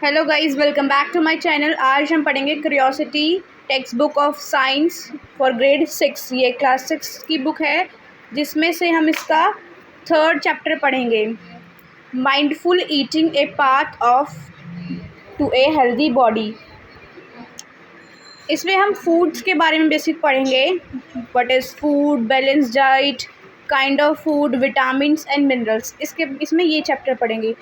Hello guys, welcome back to my channel. आज हम पढ़ेंगे curiosity textbook of science for grade 6। ये class 6 की बुक है जिसमें से हम इसका थर्ड चैप्टर पढ़ेंगे, mindful eating a path of to a healthy body. इसमें हम फूड्स के बारे में बेसिक पढ़ेंगे, what is food, balance diet, kind of food, vitamins and minerals. इसमें ये चैप्टर पढ़ेंगे,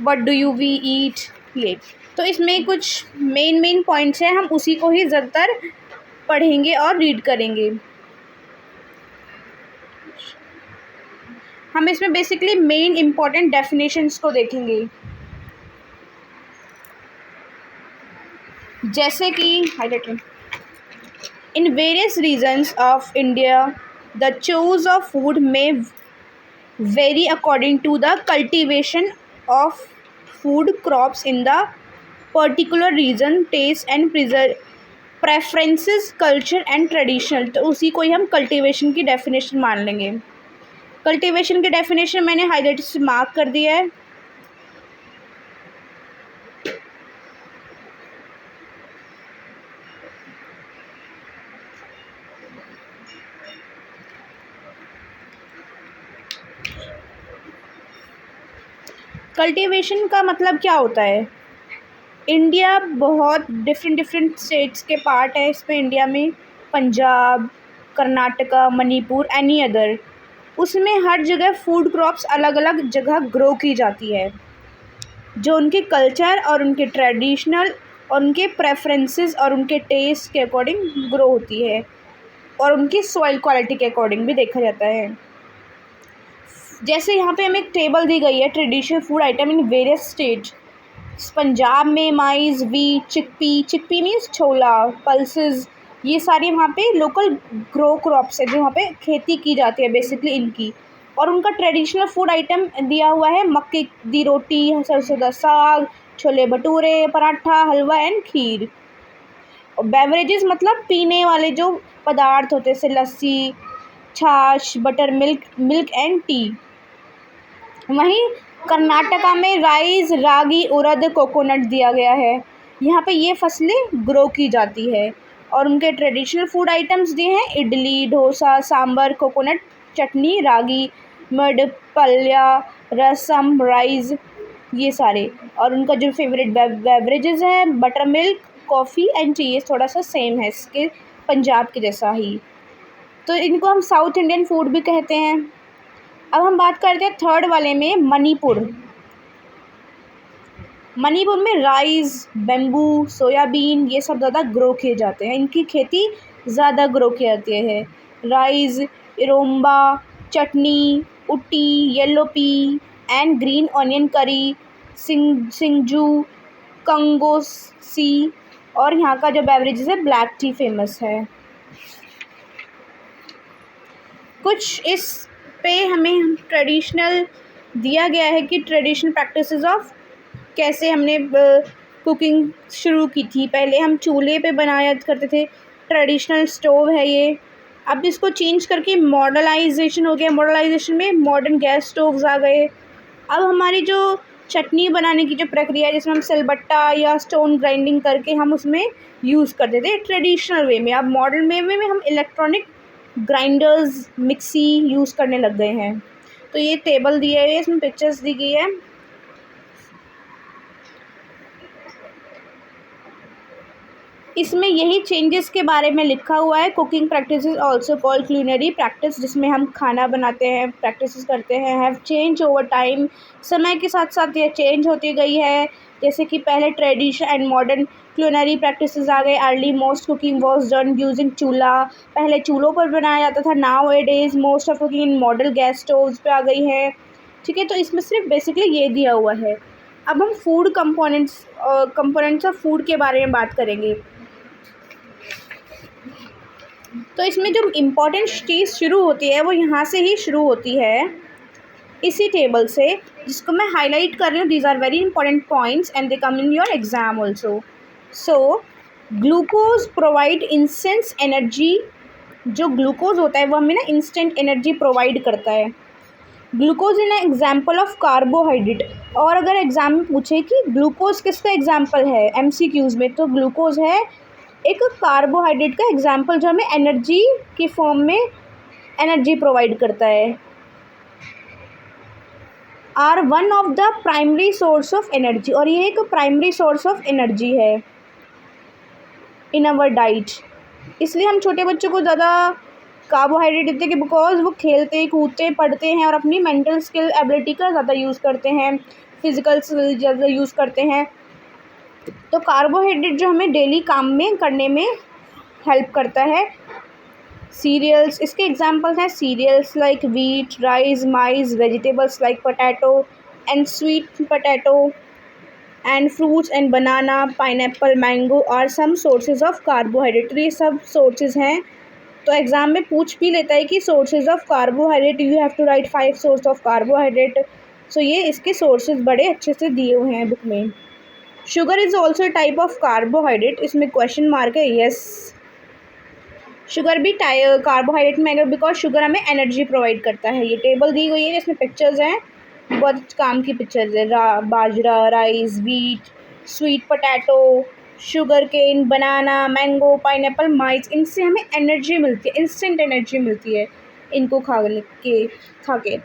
what do you we eat, ये। तो इसमें कुछ मेन पॉइंट्स हैं, हम उसी को ही ज़्यादातर पढ़ेंगे और रीड करेंगे। हम इसमें बेसिकली मेन इम्पॉर्टेंट डेफिनेशंस को देखेंगे, जैसे कि highlighted in various regions of India the choice of food में vary according to the cultivation of food crops in the particular region, taste and preferences, culture and traditional. तो उसी को ही हम cultivation की डेफिनेशन मान लेंगे। कल्टीवेशन की definition मैंने हाईलाइट से मार्क कर दिया है। कल्टीवेशन का मतलब क्या होता है? इंडिया बहुत डिफरेंट स्टेट्स के पार्ट है इसमें। इंडिया में पंजाब, कर्नाटका, मणिपुर, एनी अदर, उसमें हर जगह फूड क्रॉप्स अलग अलग जगह ग्रो की जाती है, जो उनके कल्चर और उनके ट्रेडिशनल और उनके प्रेफरेंसेस और उनके टेस्ट के अकॉर्डिंग ग्रो होती है, और उनकी सॉइल क्वालिटी के अकॉर्डिंग भी देखा जाता है। जैसे यहाँ पे हमें एक टेबल दी गई है, traditional food item in various states. Punjab में माइज़, वीट, चिकपी मीन्स छोला, पल्सेस, ये सारी वहाँ पे लोकल ग्रो क्रॉप्स है जो वहाँ पे खेती की जाती है बेसिकली इनकी। और उनका ट्रेडिशनल फूड आइटम दिया हुआ है मक्के दी रोटी, सरसों का साग, छोले भटूरे, पराठा, हलवा एंड खीर। बेवरेजेस मतलब पीने वाले जो पदार्थ होते हैं, जैसे लस्सी, छाछ, बटर मिल्क एंड टी। वहीं कर्नाटका में राइस, रागी, उड़द, कोकोनट दिया गया है। यहाँ पे ये फसलें ग्रो की जाती है, और उनके ट्रेडिशनल फूड आइटम्स दिए हैं इडली, डोसा, सांभर, कोकोनट चटनी, रागी मड, पल्या, रसम, राइस, ये सारे। और उनका जो फेवरेट बेवरेजेस है butter milk, coffee and T, ये थोड़ा सा सेम है इसके पंजाब के जैसा ही। तो इनको हम साउथ इंडियन फूड भी कहते हैं। अब हम बात करते हैं थर्ड वाले में, मणिपुर। मणिपुर में राइस, बेम्बू, सोयाबीन, ये सब ज़्यादा ग्रो किए जाते हैं। इनकी खेती ज़्यादा ग्रो की जाती है। Rice, eromba, chutney, Ooty, yellow P and green onion करी, सिंगजू, कंगोसी, और यहाँ का जो बेवरेजेस है ब्लैक टी फेमस है। कुछ इस पे हमें ट्रेडिशनल दिया गया है कि ट्रेडिशनल प्रैक्टिसेस ऑफ कैसे हमने कुकिंग शुरू की थी। पहले हम चूल्हे पे बनाया करते थे, ट्रेडिशनल स्टोव है ये। अब इसको चेंज करके मॉडर्नाइजेशन हो गया। मॉडर्नाइजेशन में मॉडर्न गैस स्टोव्स आ गए। अब हमारी जो चटनी बनाने की जो प्रक्रिया है, जिसमें हम सिलबट्टा या स्टोन ग्राइंडिंग करके हम उसमें यूज़ करते थे ट्रेडिशनल वे में, अब मॉडर्न वे में हम इलेक्ट्रॉनिक ग्राइंडर्स, मिक्सी यूज़ करने लग गए हैं। तो ये टेबल दिया है, इसमें पिक्चर्स दी गई है। इसमें यही चेंजेस के बारे में लिखा हुआ है। Cooking practice also called culinary practice, जिसमें हम खाना बनाते हैं, प्रैक्टिस करते हैं, हैव चेंज ओवर टाइम। समय के साथ साथ ये चेंज होती गई है। जैसे कि पहले tradition and modern culinary practices आ गए। Early most cooking was done using chulha, पहले चूल्हों पर बनाया जाता था। Nowadays most of cooking in modern gas stoves पे आ गई है। ठीक है, तो इसमें सिर्फ बेसिकली ये दिया हुआ है। अब हम फूड कंपोनेंट्स ऑफ फूड के बारे में बात करेंगे। तो इसमें जो इम्पॉर्टेंट चीज़ शुरू होती है वो यहाँ से ही शुरू होती है, इसी टेबल से, जिसको मैं हाईलाइट कर रही हूँ। These are very important points and they come in your exam also. So glucose provide instant energy. जो ग्लूकोज होता है वो हमें ना इंस्टेंट एनर्जी प्रोवाइड करता है। Glucose in example of carbohydrate. और अगर एग्जाम में पूछे कि ग्लूकोज किसका एग्जाम्पल है MCQs में, तो ग्लूकोज है एक कार्बोहाइड्रेट का एग्जाम्पल जो हमें एनर्जी की फॉर्म में एनर्जी प्रोवाइड करता है। Are one of the primary source of energy, और ये एक प्राइमरी सोर्स ऑफ एनर्जी है इन अवर डाइट। इसलिए हम छोटे बच्चों को ज़्यादा कार्बोहाइड्रेट देते हैं कि बिकॉज वो खेलते कूदते पढ़ते हैं और अपनी मेंटल स्किल एबिलिटी का ज़्यादा यूज़ करते हैं, फिजिकल स्किल ज़्यादा यूज़ करते हैं। तो कार्बोहाइड्रेट जो हमें डेली काम में करने में हेल्प करता है। सीरियल्स, इसके एग्जांपल्स हैं cereals like wheat, rice, maize, vegetables like potato and sweet potato and fruits and banana, pineapple, mango are some sources of carbohydrate. ये सब सोर्सेज हैं। तो एग्ज़ाम में पूछ भी लेता है कि sources of carbohydrate, you have to write 5 source of carbohydrate. So ये इसके सोर्सेज बड़े अच्छे से दिए हुए हैं बुक में। Sugar is also type of carbohydrate, इसमें क्वेश्चन मार्क है। यस, शुगर भी कार्बोहाइड्रेट में आएगा बिकॉज शुगर हमें एनर्जी प्रोवाइड करता है। ये टेबल दी गई है, इसमें पिक्चर्स हैं, बहुत काम की पिक्चर्स है। Bajra, rice, wheat, sweet potato, sugar cane, banana, mango, pineapple, maize, इनसे हमें एनर्जी मिलती है, इंस्टेंट एनर्जी मिलती है इनको खा के।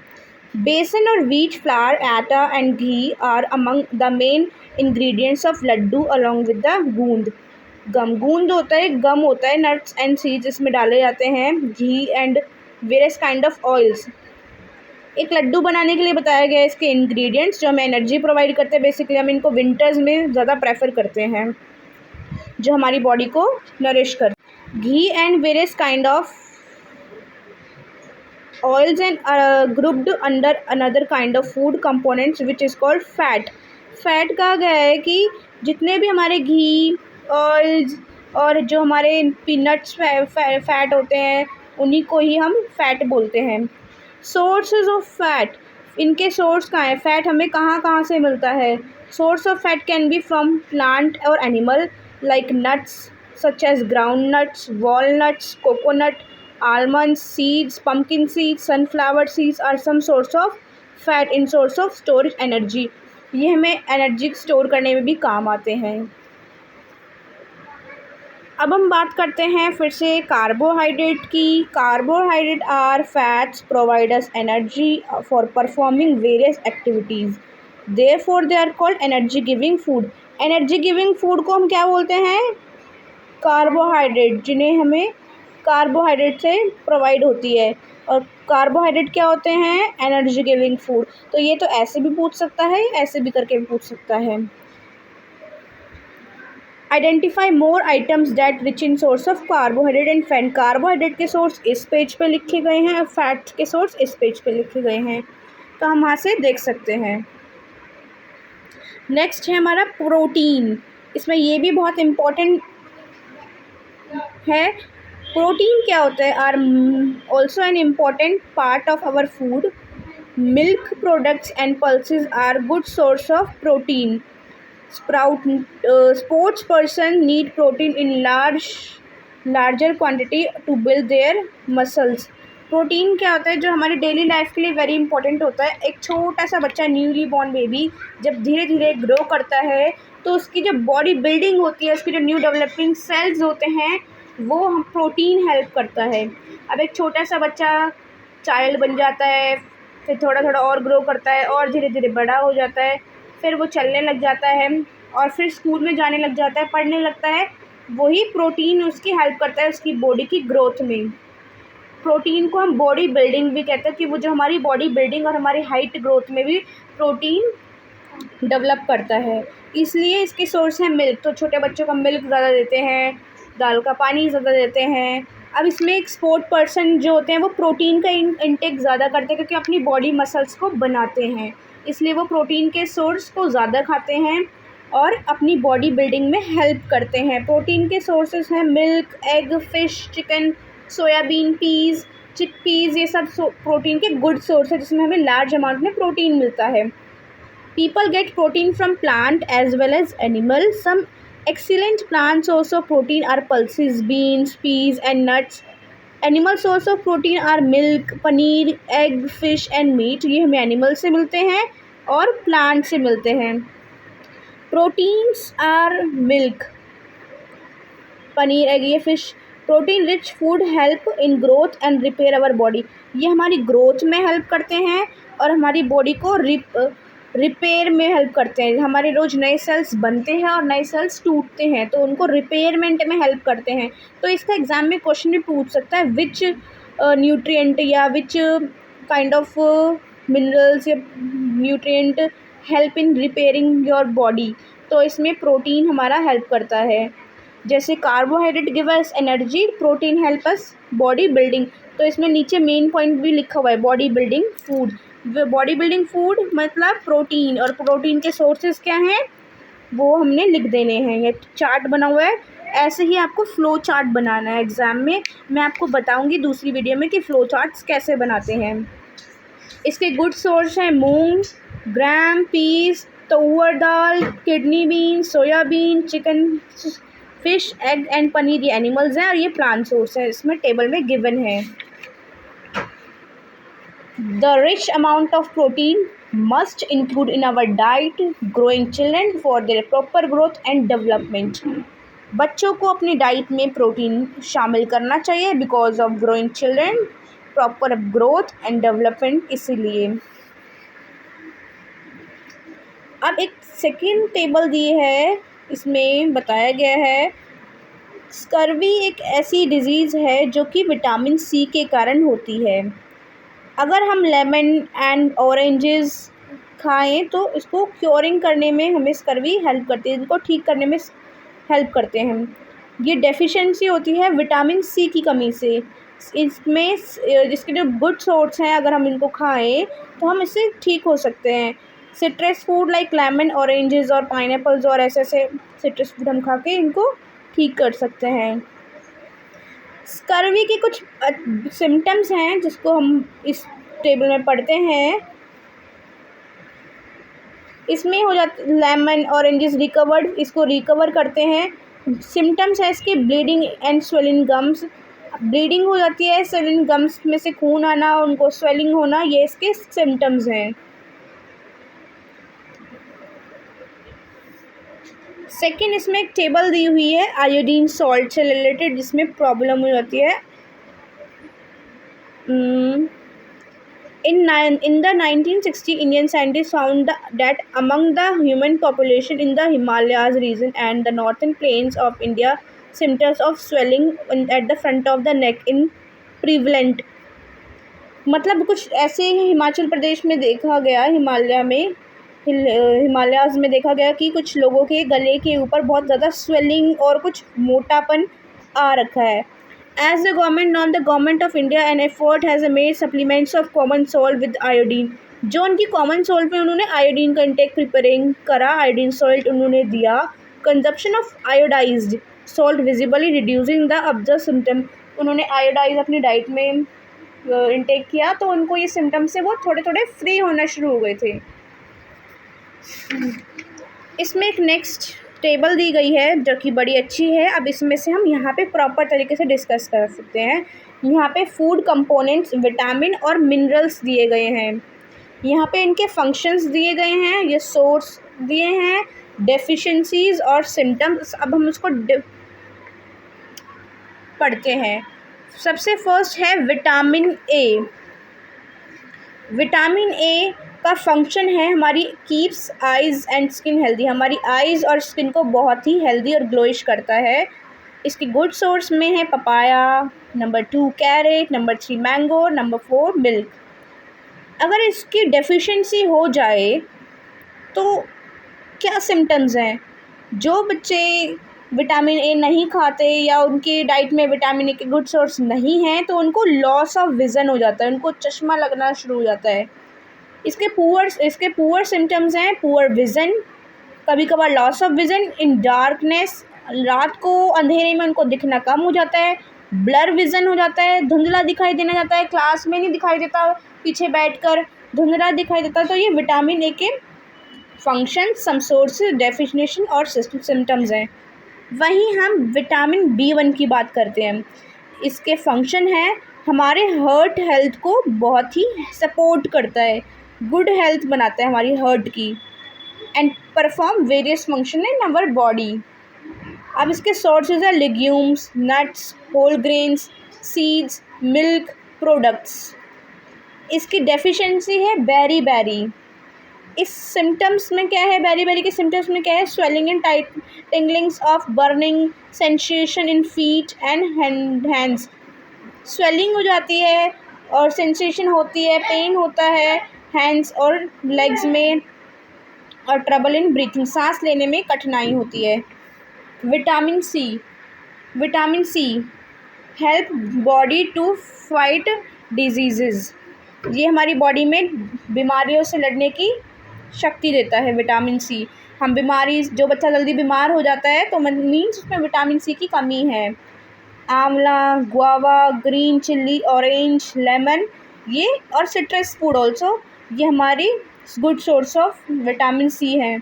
बेसन और wheat flour, atta and ghee are among the main ingredients of laddu along with the gond. गूंद होता है, गम होता है, नट्स एंड सीड्स इसमें डाले जाते हैं, ghee and various kind of oils. एक लड्डू बनाने के लिए बताया गया है इसके इंग्रेडिएंट्स जो हमें एनर्जी प्रोवाइड करते हैं। बेसिकली हम इनको विंटर्स में ज़्यादा प्रेफर करते हैं, जो हमारी बॉडी को नरिश करते हैं। Ghee and various kind of oils and grouped under another kind of food components which is called fat. Fat कहा गया है कि जितने भी हमारे घी, ऑयल्स और जो हमारे पीनट्स फैट होते हैं उन्हीं को ही हम फैट बोलते हैं। सोर्सेज ऑफ फैट, इनके सोर्स कहाँ है? फैट हमें कहाँ कहाँ से मिलता है? Source of fat can be from plant और animal like nuts such as ground nuts, walnuts, coconut, almonds, seeds, pumpkin seeds, sunflower seeds are some source of fat in source of storage energy। ये हमें energy store करने में भी काम आते हैं। अब हम बात करते हैं फिर से कार्बोहाइड्रेट की। Carbohydrate or fats provide us energy for performing various activities, therefore they are called energy giving food. Energy giving food को हम क्या बोलते हैं? कार्बोहाइड्रेट, जिन्हें हमें कार्बोहाइड्रेट से प्रोवाइड होती है। और कार्बोहाइड्रेट क्या होते हैं? Energy giving food. तो ये तो ऐसे भी पूछ सकता है, ऐसे भी करके भी पूछ सकता है। Identify more items that rich in source of carbohydrate and fat. Carbohydrate के सोर्स इस पेज पे लिखे गए हैं और फैट के सोर्स इस पेज पे लिखे गए हैं, तो हम वहाँ से देख सकते हैं। नेक्स्ट है हमारा प्रोटीन। इसमें ये भी बहुत इम्पोर्टेंट है। प्रोटीन क्या होता है? Are also an important part of our food. Milk products and pulses are good source of protein. Sports person need protein in larger quantity to build their muscles. Protein क्या होता है? जो हमारी daily life के लिए very important होता है। एक छोटा सा बच्चा, न्यूली बॉर्न बेबी, जब धीरे धीरे ग्रो करता है तो उसकी जो बॉडी बिल्डिंग होती है, उसकी जो न्यू डेवलपिंग सेल्स होते हैं, वो हम प्रोटीन हेल्प करता है। अब एक छोटा सा बच्चा चाइल्ड बन जाता है, फिर थोड़ा थोड़ा और ग्रो करता है और धीरे धीरे बड़ा हो जाता है, फिर वो चलने लग जाता है और फिर स्कूल में जाने लग जाता है, पढ़ने लगता है। वही प्रोटीन उसकी हेल्प करता है उसकी बॉडी की ग्रोथ में। प्रोटीन को हम बॉडी बिल्डिंग भी कहते हैं कि वो जो हमारी बॉडी बिल्डिंग और हमारी हाइट ग्रोथ में भी प्रोटीन डेवलप करता है। इसलिए इसके सोर्स हैं मिल्क, तो छोटे बच्चों को मिल्क ज़्यादा देते हैं, दाल का पानी ज़्यादा देते हैं। अब इसमें एक स्पोर्ट पर्सन जो होते हैं वो प्रोटीन का इंटेक ज़्यादा करते हैं क्योंकि अपनी बॉडी मसल्स को बनाते हैं, इसलिए वो प्रोटीन के सोर्स को ज़्यादा खाते हैं और अपनी बॉडी बिल्डिंग में हेल्प करते हैं। प्रोटीन के सोर्सेज हैं milk, egg, fish, chicken, soybean, peas, chickpeas, ये सब प्रोटीन के गुड सोर्स है जिसमें हमें लार्ज अमाउंट में प्रोटीन मिलता है। People get protein from plant as well as animal. Some excellent plant source of protein are pulses, beans, peas and nuts. Animal source of protein are milk, paneer, egg, fish and meat. ये हमें animal से मिलते हैं और plant से मिलते हैं। Proteins are milk, paneer, egg, ये fish. Protein rich food help in growth and repair our body. ये हमारी ग्रोथ में हेल्प करते हैं और हमारी बॉडी को रिपेयर में हेल्प करते हैं। हमारे रोज़ नए सेल्स बनते हैं और नए सेल्स टूटते हैं, तो उनको रिपेयरमेंट में हेल्प करते हैं। तो इसका एग्ज़ाम में क्वेश्चन भी पूछ सकता है, विच न्यूट्रिएंट या विच काइंड ऑफ मिनरल्स या nutrient help in repairing your body. तो इसमें प्रोटीन हमारा हेल्प करता है। जैसे carbohydrate give us energy, protein help us body building. तो इसमें नीचे मेन पॉइंट भी लिखा हुआ है, body building food. Body building food मतलब प्रोटीन, और प्रोटीन के सोर्सेज क्या हैं वो हमने लिख देने हैं। ये चार्ट बना हुआ है, ऐसे ही आपको फ्लो चार्ट बनाना है एग्ज़ाम में। मैं आपको बताऊंगी दूसरी वीडियो में कि फ़्लो चार्ट्स कैसे बनाते हैं। इसके गुड सोर्स हैं मूंग, gram, peas, tuar dal, kidney bean, soybean, chicken, fish, egg and paneer. ये एनिमल्स हैं और ये प्लांट सोर्स है, इसमें टेबल में गिवन है। The rich amount of protein must include in our diet growing children for their proper growth and development. बच्चों को अपनी डाइट में प्रोटीन शामिल करना चाहिए because of growing children, proper growth and development. इसीलिए अब एक सेकेंड टेबल दी है, इसमें बताया गया है स्कर्वी एक ऐसी डिजीज़ है जो कि विटामिन सी के कारण होती है। अगर हम लेमन एंड ऑरेंजेस खाएं तो इसको क्योरिंग करने में हमें स्कर्वी हेल्प करती है, इनको ठीक करने में हेल्प करते हैं। ये डेफिशिएंसी होती है विटामिन सी की कमी से। इसमें इसके जो गुड सोर्स हैं, अगर हम इनको खाएं तो हम इससे ठीक हो सकते हैं। Citrus food like lemon, oranges और पाइनएप्पल्स और ऐसे सिट्रस फूड हम खा के इनको ठीक कर सकते हैं। स्कर्वी के कुछ सिम्टम्स हैं जिसको हम इस टेबल में पढ़ते हैं। इसमें हो जाता लेमन, ऑरेंजेस रिकवर्ड, इसको रिकवर करते हैं। सिम्टम्स है इसके bleeding and swelling gums, bleeding हो जाती है, स्वेलिंग गम्स में से खून आना, उनको स्वेलिंग होना, ये इसके सिम्टम्स हैं। सेकेंड, इसमें एक टेबल दी हुई है आयोडीन सॉल्ट से रिलेटेड, जिसमें प्रॉब्लम हो जाती है। In the 1960, Indian scientists found that among the human population in the Himalayas region and the northern plains of India, symptoms of swelling at the front of the neck in prevalent। मतलब कुछ ऐसे हिमाचल प्रदेश में देखा गया, Himalayas में देखा गया कि कुछ लोगों के गले के ऊपर बहुत ज़्यादा स्वेलिंग और कुछ मोटापन आ रखा है। As the government of India an effort has made supplements of common salt with iodine। जो उनकी कॉमन सॉल्ट में उन्होंने आयोडीन का इंटेक प्रिपेयरिंग करा, आयोडीन सॉल्ट उन्होंने दिया। Consumption of iodised salt visibly reducing the observe symptom. उन्होंने iodise अपनी डाइट में इंटेक किया तो उनको ये सिम्टम्स से वो थोड़े थोड़े फ्री होना शुरू हो गए थे। इसमें एक नेक्स्ट टेबल दी गई है जो कि बड़ी अच्छी है। अब इसमें से हम यहाँ पे प्रॉपर तरीके से डिस्कस कर सकते हैं। यहाँ पे फूड कंपोनेंट्स, विटामिन और मिनरल्स दिए गए हैं। यहाँ पे इनके फंक्शंस दिए गए हैं, ये सोर्स दिए हैं, डेफिशिएंसीज और सिम्टम्स। अब हम उसको पढ़ते हैं। सबसे फर्स्ट है विटामिन ए। विटामिन ए का फंक्शन है हमारी keeps eyes and skin healthy, हमारी आइज़ और स्किन को बहुत ही हेल्दी और ग्लोइश करता है। इसकी गुड सोर्स में है papaya, number 2 carrot, number 3 mango, number 4 milk. अगर इसकी डेफिशिएंसी हो जाए तो क्या सिम्टम्स हैं? जो बच्चे विटामिन ए नहीं खाते या उनकी डाइट में विटामिन ए के गुड सोर्स नहीं हैं तो उनको लॉस ऑफ विज़न हो जाता है, उनको चश्मा लगना शुरू हो जाता है। इसके पुअर सिम्टम्स हैं पुअर विज़न, कभी कभार loss of vision in darkness, रात को अंधेरे में उनको दिखना कम हो जाता है, ब्लर विज़न हो जाता है, धुंधला दिखाई देना जाता है, क्लास में नहीं दिखाई देता, पीछे बैठकर धुंधला दिखाई देता है। तो ये विटामिन ए के फंक्शन, सम सोर्सेज, डेफिनेशन और सिम्टम्स हैं। वहीं हम विटामिन B1 की बात करते हैं। इसके फंक्शन हैं, हमारे हार्ट हेल्थ को बहुत ही सपोर्ट करता है, गुड हेल्थ बनाता है हमारी हार्ट की, and perform various function in our body. अब इसके सोर्सेज है legumes, nuts, whole grains, seeds, milk products. इसकी डेफिशिएंसी है बेरी बेरी। इस सिम्टम्स में क्या है, बेरी बेरी के सिम्टम्स में क्या है, swelling and tight tinglings of burning sensation in feet and hands. Swelling हो जाती है और सेंसेशन होती है, पेन होता है हैंड्स और लेग्स में, और ट्रबल इन ब्रीथिंग, सांस लेने में कठिनाई होती है। Vitamin C help body to fight disease. ये हमारी बॉडी में बीमारियों से लड़ने की शक्ति देता है विटामिन सी। हम बीमारी, जो बच्चा जल्दी बीमार हो जाता है तो मीन्स उसमें विटामिन सी की कमी है। Amla, guava, green chilli, orange, lemon, ये और सिट्रस फूड ऑल्सो, ये हमारी good source of vitamin C है।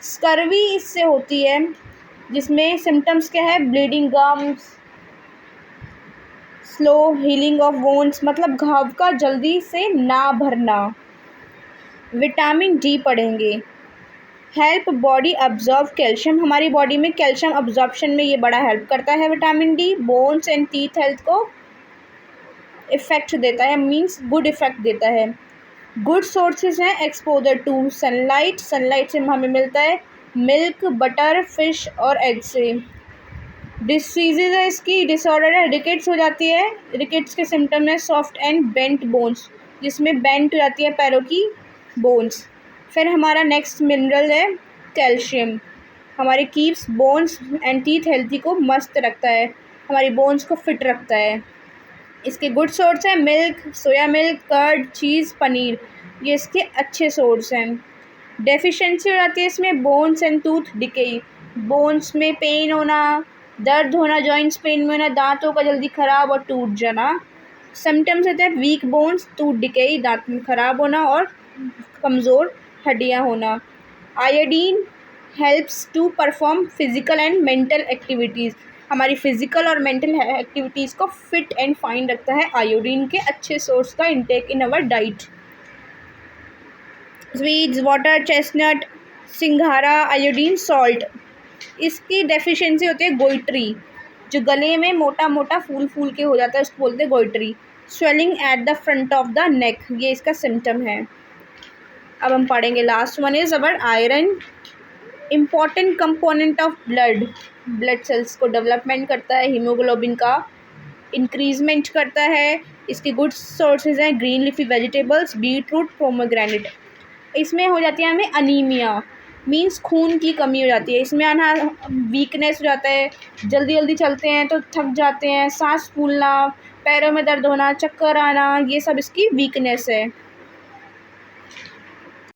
स्कर्वी इससे होती है, जिसमें सिम्टम्स क्या है, bleeding gums, slow healing of wounds, मतलब घाव का जल्दी से ना भरना। विटामिन डी पढ़ेंगे। हेल्प बॉडी अब्जॉर्ब कैल्शियम, हमारी बॉडी में कैल्शियम अब्जॉर्प्शन में ये बड़ा हेल्प करता है vitamin D. Bones and teeth health को इफ़ेक्ट देता है, मीन्स गुड इफ़ेक्ट देता है। गुड सोर्सेज हैं एक्सपोजर टू सनलाइट, सनलाइट से हमें मिलता है मिल्क, बटर, फिश और एग से। डिसीजेज है इसकी, डिसऑर्डर है, रिकेट्स हो जाती है। रिकेट्स के सिम्टम है सॉफ्ट एंड बेंट बोन्स, जिसमें बेंट हो जाती है पैरों की बोन्स। फिर हमारा नेक्स्ट मिनरल है कैल्शियम, हमारे keeps bones and teeth healthy को मस्त रखता है, हमारी बोन्स को फिट रखता है। इसके गुड सोर्स है मिल्क, सोया मिल्क, कर्ड, चीज़, पनीर, ये इसके अच्छे सोर्स हैं। डेफिशिएंसी हो जाती है इसमें bones and tooth decay, bones में पेन होना, दर्द होना, जॉइंट्स पेन में होना, दांतों का जल्दी ख़राब और टूट जाना। सिम्टम्स होते हैं वीक बोन्स, टूथ डिके, दांत में ख़राब होना और कमज़ोर हड्डियाँ होना। Iodine helps to perform physical and mental activities, हमारी फिज़िकल और मेंटल एक्टिविटीज़ को फिट एंड फाइन रखता है आयोडीन के अच्छे सोर्स का intake in our diet. Sweets, water, chestnut, singhara, iodine, salt. इसकी डेफिशिएंसी होती है गोइट्री, जो गले में मोटा मोटा फूल फूल के हो जाता है उसको बोलते हैं goitre. Swelling at the front of the neck, ये इसका सिम्टम है। अब हम पढ़ेंगे last one is our iron, important component of blood cells को डेवलपमेंट करता है, हीमोग्लोबिन का इंक्रीजमेंट करता है। इसके गुड सोर्सेज हैं green leafy vegetables, beetroot, pomegranate. इसमें हो जाती है हमें अनीमिया, मीन्स खून की कमी हो जाती है। इसमें आना वीकनेस हो जाता है, जल्दी जल्दी चलते हैं तो थक जाते हैं, सांस फूलना, पैरों में दर्द होना, चक्कर आना, ये सब इसकी वीकनेस है।